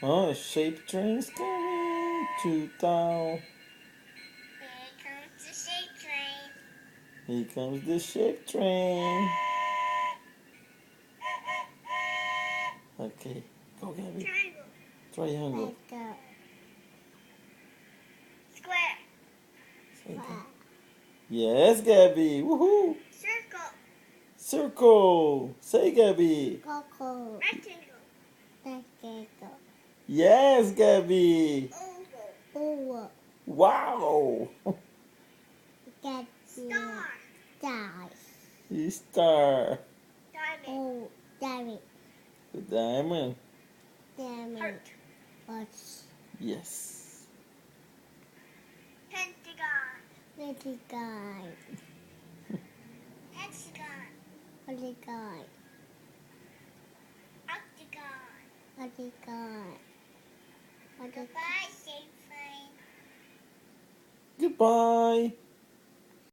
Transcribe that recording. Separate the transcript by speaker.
Speaker 1: Oh, a shape train's coming to town.
Speaker 2: Here comes the shape train.
Speaker 1: Here comes the shape train. Okay, go Gabby.
Speaker 2: Triangle.
Speaker 1: Triangle.
Speaker 2: Square.
Speaker 1: Say that. Yes, Gabby. Woohoo.
Speaker 2: Circle.
Speaker 1: Circle. Say Gabby.
Speaker 3: Coco.
Speaker 2: Rectangle.
Speaker 3: Rectangle.
Speaker 1: Yes, Gabby.
Speaker 2: Oval.
Speaker 3: Oval.
Speaker 1: Wow.
Speaker 2: Star.
Speaker 3: Die.
Speaker 1: Star.
Speaker 2: Diamond.
Speaker 3: Oh, diamond.
Speaker 1: The diamond.
Speaker 3: Diamond.
Speaker 2: Heart.
Speaker 3: Watch.
Speaker 1: Yes.
Speaker 2: Pentagon.
Speaker 3: Little guy.
Speaker 2: Hexagon.
Speaker 3: Little guy.
Speaker 2: Octagon.
Speaker 3: Little guy. Little
Speaker 2: Goodbye, shape train.
Speaker 1: Goodbye.